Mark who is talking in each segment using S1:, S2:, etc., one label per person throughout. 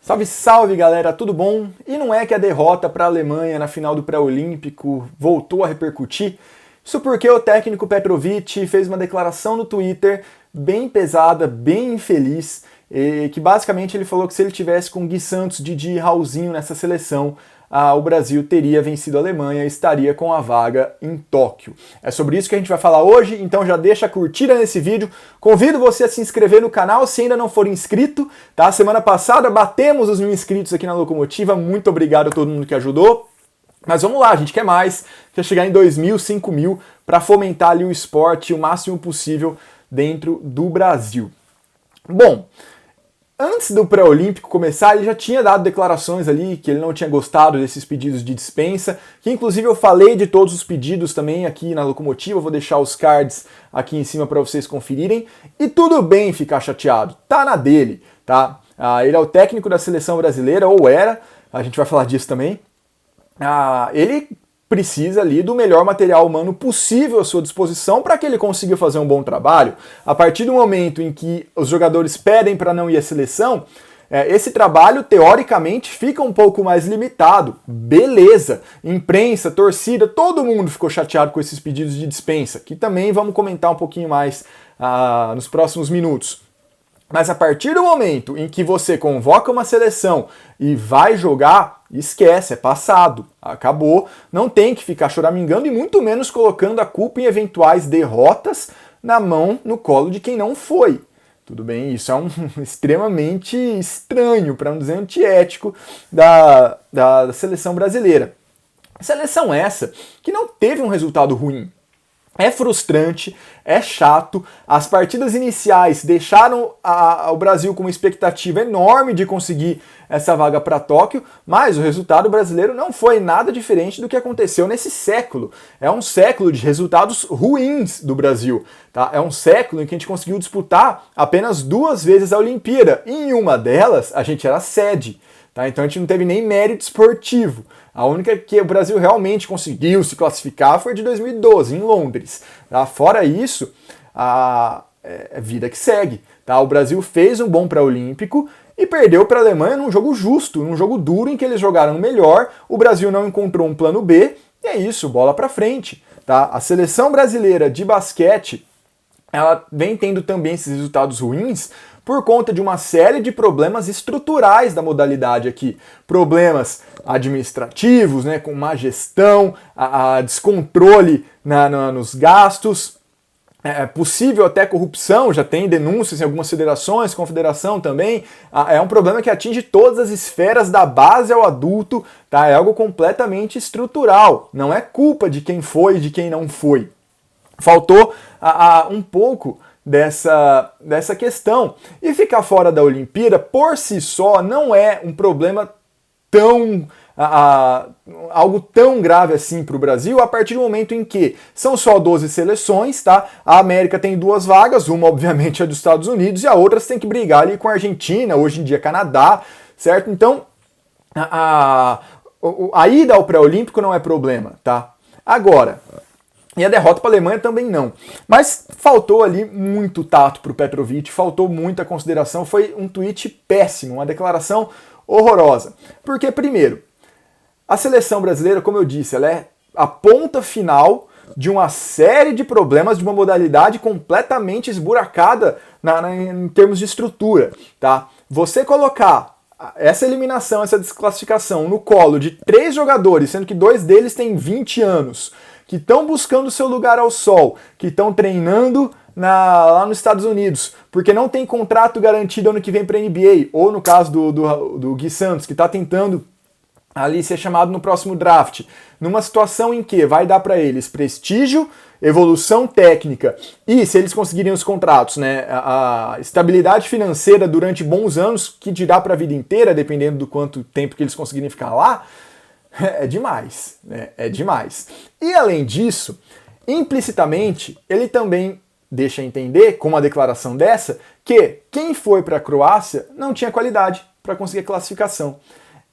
S1: Salve, salve galera, tudo bom? E não é que a derrota para a Alemanha na final do pré-olímpico voltou a repercutir? Isso porque o técnico Petrovic fez uma declaração no Twitter bem pesada, bem infeliz, que basicamente ele falou que se ele tivesse com Gui Santos, Didi e Raulzinho nessa seleção, o Brasil teria vencido a Alemanha e estaria com a vaga em Tóquio. É sobre isso que a gente vai falar hoje, então já deixa a curtida nesse vídeo. Convido você a se inscrever no canal se ainda não for inscrito, tá? Semana passada batemos os 1000 inscritos aqui na Locomotiva, muito obrigado a todo mundo que ajudou. Mas vamos lá, a gente quer mais, quer chegar em 2000, 5000 para fomentar ali o esporte o máximo possível dentro do Brasil. Bom, antes do pré-olímpico começar, ele já tinha dado declarações ali que ele não tinha gostado desses pedidos de dispensa, que inclusive eu falei de todos os pedidos também aqui na Locomotiva, vou deixar os cards aqui em cima para vocês conferirem, e tudo bem ficar chateado, tá na dele, tá? Ele é o técnico da seleção brasileira, ou era, a gente vai falar disso também. Ele precisa ali do melhor material humano possível à sua disposição para que ele consiga fazer um bom trabalho. A partir do momento em que os jogadores pedem para não ir à seleção, esse trabalho teoricamente fica um pouco mais limitado. Beleza, imprensa, torcida, todo mundo ficou chateado com esses pedidos de dispensa, que também vamos comentar um pouquinho mais nos próximos minutos. Mas a partir do momento em que você convoca uma seleção e vai jogar, esquece, é passado, acabou, não tem que ficar choramingando e muito menos colocando a culpa em eventuais derrotas no colo de quem não foi. Tudo bem, isso é extremamente estranho, para não dizer antiético, da seleção brasileira. Seleção essa que não teve um resultado ruim. É frustrante, é chato, as partidas iniciais deixaram o Brasil com uma expectativa enorme de conseguir essa vaga para Tóquio, mas o resultado brasileiro não foi nada diferente do que aconteceu nesse século. É um século de resultados ruins do Brasil, tá? É um século em que a gente conseguiu disputar apenas 2 vezes a Olimpíada, e em uma delas a gente era sede. Tá? Então a gente não teve nem mérito esportivo. A única que o Brasil realmente conseguiu se classificar foi de 2012, em Londres. Tá? Fora isso, é vida que segue. Tá? O Brasil fez um bom pré-olímpico e perdeu para a Alemanha num jogo justo, num jogo duro em que eles jogaram melhor, o Brasil não encontrou um plano B, e é isso, bola para frente. Tá? A seleção brasileira de basquete, ela vem tendo também esses resultados ruins por conta de uma série de problemas estruturais da modalidade aqui. Problemas administrativos, né, com má gestão, descontrole nos gastos, possível até corrupção, já tem denúncias em algumas federações, confederação também. É um problema que atinge todas as esferas da base ao adulto, tá? É algo completamente estrutural, não é culpa de quem foi e de quem não foi. Faltou um pouco dessa questão. E ficar fora da Olimpíada, por si só, não é um problema algo tão grave assim para o Brasil, a partir do momento em que são só 12 seleções, tá? A América tem 2 vagas, uma obviamente é dos Estados Unidos e a outra você tem que brigar ali com a Argentina, hoje em dia Canadá, certo? Então, a ida ao pré-olímpico não é problema, tá? Agora, e a derrota para a Alemanha também não. Mas faltou ali muito tato para o Petrovic, faltou muita consideração, foi um tweet péssimo, uma declaração horrorosa. Porque, primeiro, a seleção brasileira, como eu disse, ela é a ponta final de uma série de problemas de uma modalidade completamente esburacada em termos de estrutura. Tá? Você colocar essa eliminação, essa desclassificação no colo de 3 jogadores, sendo que 2 deles têm 20 anos, que estão buscando seu lugar ao sol, que estão treinando lá nos Estados Unidos, porque não tem contrato garantido ano que vem para a NBA, ou no caso do Gui Santos, que está tentando ali ser chamado no próximo draft, numa situação em que vai dar para eles prestígio, evolução técnica e, se eles conseguirem os contratos, né, a estabilidade financeira durante bons anos, que dirá para a vida inteira, dependendo do quanto tempo que eles conseguirem ficar lá, é demais, né? É demais. E além disso, implicitamente, ele também deixa entender, com uma declaração dessa, que quem foi para a Croácia não tinha qualidade para conseguir a classificação.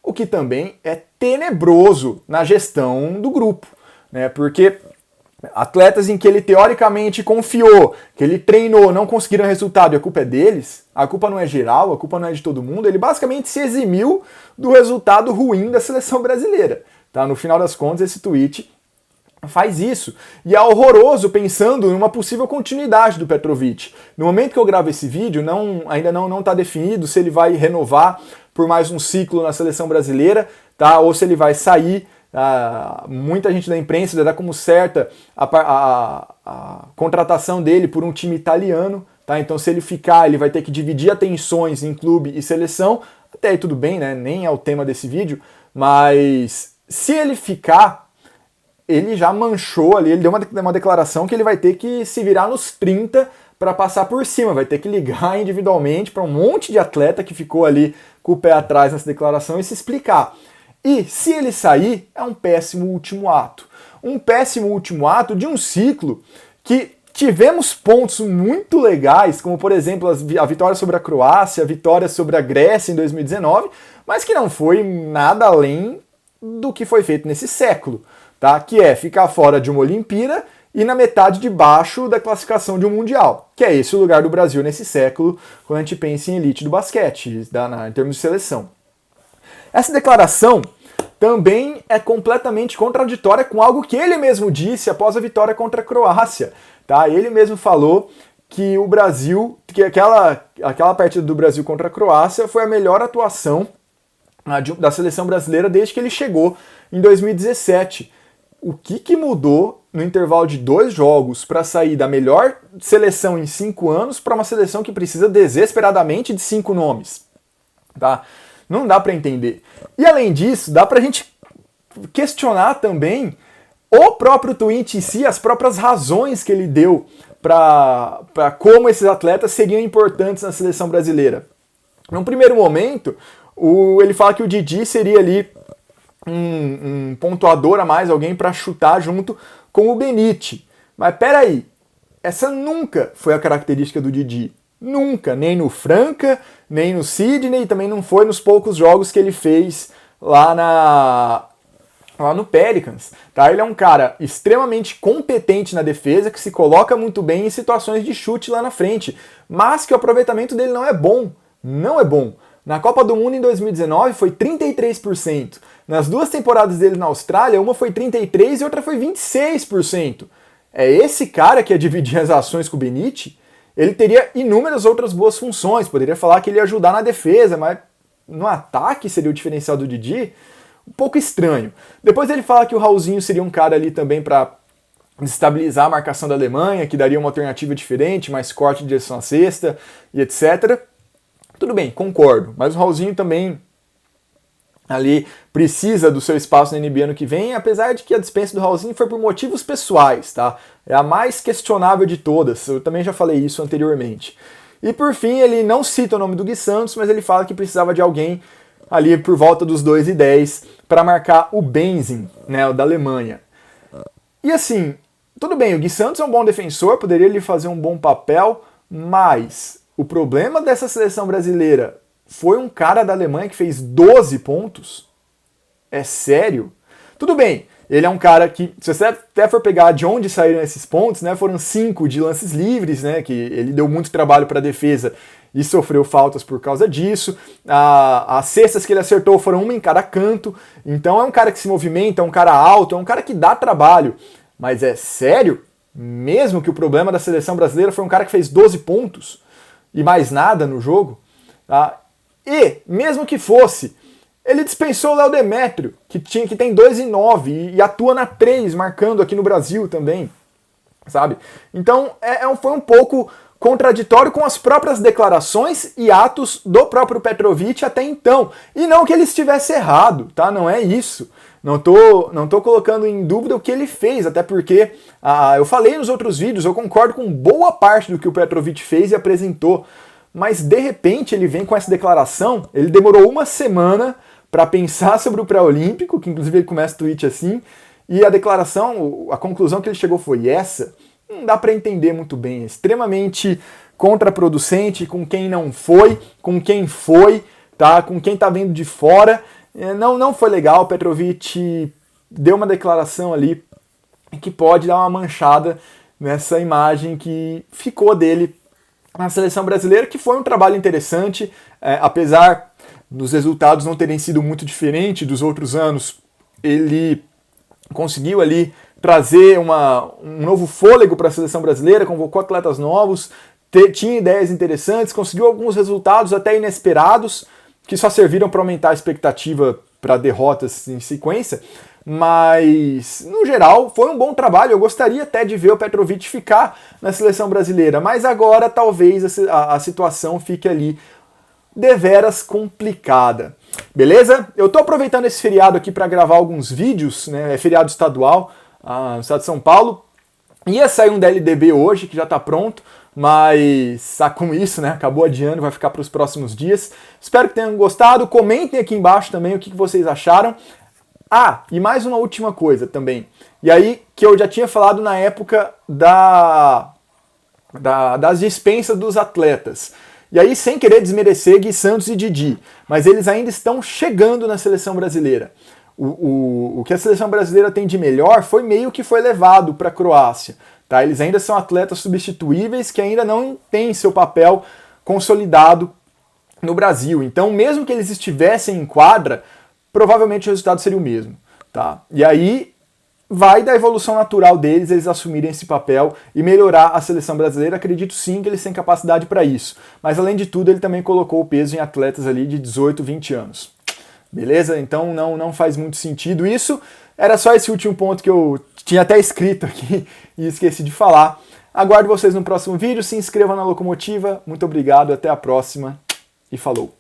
S1: O que também é tenebroso na gestão do grupo, né? Porque Atletas em que ele teoricamente confiou, que ele treinou, não conseguiram resultado e a culpa é deles, a culpa não é geral, a culpa não é de todo mundo, ele basicamente se eximiu do resultado ruim da seleção brasileira. Tá? No final das contas, esse tweet faz isso. E é horroroso pensando em uma possível continuidade do Petrovic. No momento que eu gravo esse vídeo, ainda não está definido se ele vai renovar por mais um ciclo na seleção brasileira, tá? Ou se ele vai sair. Muita gente da imprensa já dá como certa a contratação dele por um time italiano, tá? Então se ele ficar, ele vai ter que dividir atenções em clube e seleção, até aí tudo bem, né? Nem é o tema desse vídeo, mas se ele ficar, ele já manchou ali, ele deu uma declaração que ele vai ter que se virar nos 30 para passar por cima, vai ter que ligar individualmente para um monte de atleta que ficou ali com o pé atrás nessa declaração e se explicar. E se ele sair, é um péssimo último ato. Um péssimo último ato de um ciclo que tivemos pontos muito legais, como por exemplo a vitória sobre a Croácia, a vitória sobre a Grécia em 2019, mas que não foi nada além do que foi feito nesse século, tá? Que é ficar fora de uma Olimpíada e na metade de baixo da classificação de um Mundial, que é esse o lugar do Brasil nesse século, quando a gente pensa em elite do basquete, em termos de seleção. Essa declaração também é completamente contraditória com algo que ele mesmo disse após a vitória contra a Croácia. Tá? Ele mesmo falou que o Brasil, que aquela partida do Brasil contra a Croácia foi a melhor atuação da seleção brasileira desde que ele chegou em 2017. O que mudou no intervalo de 2 jogos para sair da melhor seleção em 5 anos para uma seleção que precisa desesperadamente de 5 nomes? Tá? Não dá para entender. E além disso, dá pra gente questionar também o próprio tweet em si, as próprias razões que ele deu para como esses atletas seriam importantes na seleção brasileira. Num primeiro momento, ele fala que o Didi seria ali um pontuador a mais, alguém para chutar junto com o Benite. Mas peraí, essa nunca foi a característica do Didi. Nunca, nem no Franca, nem no Sydney, também não foi nos poucos jogos que ele fez lá no Pelicans. Tá? Ele é um cara extremamente competente na defesa, que se coloca muito bem em situações de chute lá na frente, mas que o aproveitamento dele não é bom. Não é bom. Na Copa do Mundo em 2019 foi 33%. Nas 2 temporadas dele na Austrália, uma foi 33% e outra foi 26%. É esse cara que ia dividir as ações com o Benite? Ele teria inúmeras outras boas funções, poderia falar que ele ia ajudar na defesa, mas no ataque seria o diferencial do Didi, um pouco estranho. Depois ele fala que o Raulzinho seria um cara ali também para desestabilizar a marcação da Alemanha, que daria uma alternativa diferente, mais corte de direção à cesta e etc. Tudo bem, concordo, mas o Raulzinho também ali precisa do seu espaço na NBA ano que vem, apesar de que a dispensa do Raulzinho foi por motivos pessoais, tá? É a mais questionável de todas, eu também já falei isso anteriormente. E por fim, ele não cita o nome do Gui Santos, mas ele fala que precisava de alguém ali por volta dos 2,10 para marcar o Benzing, né, o da Alemanha. E assim, tudo bem, o Gui Santos é um bom defensor, poderia ele fazer um bom papel, mas o problema dessa seleção brasileira foi um cara da Alemanha que fez 12 pontos? É sério? Tudo bem, ele é um cara que, se você até for pegar de onde saíram esses pontos, né, foram 5 de lances livres, né, que ele deu muito trabalho para a defesa e sofreu faltas por causa disso. As cestas que ele acertou foram uma em cada canto. Então é um cara que se movimenta, é um cara alto, é um cara que dá trabalho. Mas é sério? Mesmo que o problema da seleção brasileira foi um cara que fez 12 pontos e mais nada no jogo? Tá? E, mesmo que fosse, ele dispensou o Léo Demétrio, que tem 2,9 e atua na 3, marcando aqui no Brasil também, sabe? Então foi um pouco contraditório com as próprias declarações e atos do próprio Petrovic até então. E não que ele estivesse errado, tá? Não é isso. Não tô colocando em dúvida o que ele fez, até porque eu falei nos outros vídeos, eu concordo com boa parte do que o Petrovic fez e apresentou. Mas de repente ele vem com essa declaração, ele demorou uma semana para pensar sobre o pré-olímpico, que inclusive ele começa o tweet assim, e a declaração, a conclusão que ele chegou foi essa. Não dá para entender muito bem, é extremamente contraproducente com quem não foi, com quem foi, tá? Com quem tá vendo de fora. Não foi legal, o Petrovic deu uma declaração ali que pode dar uma manchada nessa imagem que ficou dele na seleção brasileira, que foi um trabalho interessante, apesar dos resultados não terem sido muito diferentes dos outros anos, ele conseguiu ali trazer um novo fôlego para a seleção brasileira, convocou atletas novos, tinha ideias interessantes, conseguiu alguns resultados até inesperados, que só serviram para aumentar a expectativa para derrotas em sequência, mas no geral foi um bom trabalho. Eu gostaria até de ver o Petrovic ficar na seleção brasileira, mas agora talvez a situação fique ali deveras complicada. Beleza? Eu tô aproveitando esse feriado aqui para gravar alguns vídeos, né? É feriado estadual no estado de São Paulo. Ia sair um DLDB hoje, que já tá pronto, mas com isso, né? Acabou adiando, vai ficar para os próximos dias. Espero que tenham gostado. Comentem aqui embaixo também o que vocês acharam. Ah, e mais uma última coisa também. E aí, que eu já tinha falado na época das dispensas dos atletas. E aí, sem querer desmerecer Gui Santos e Didi, mas eles ainda estão chegando na seleção brasileira. O que a seleção brasileira tem de melhor foi levado para a Croácia. Tá? Eles ainda são atletas substituíveis que ainda não têm seu papel consolidado no Brasil. Então, mesmo que eles estivessem em quadra, provavelmente o resultado seria o mesmo. Tá? E aí vai da evolução natural deles, eles assumirem esse papel e melhorar a seleção brasileira. Acredito sim que eles têm capacidade para isso. Mas além de tudo, ele também colocou o peso em atletas ali de 18, 20 anos. Beleza? Então não faz muito sentido isso. Era só esse último ponto que eu tinha até escrito aqui e esqueci de falar. Aguardo vocês no próximo vídeo. Se inscrevam na Locomotiva. Muito obrigado, até a próxima e falou!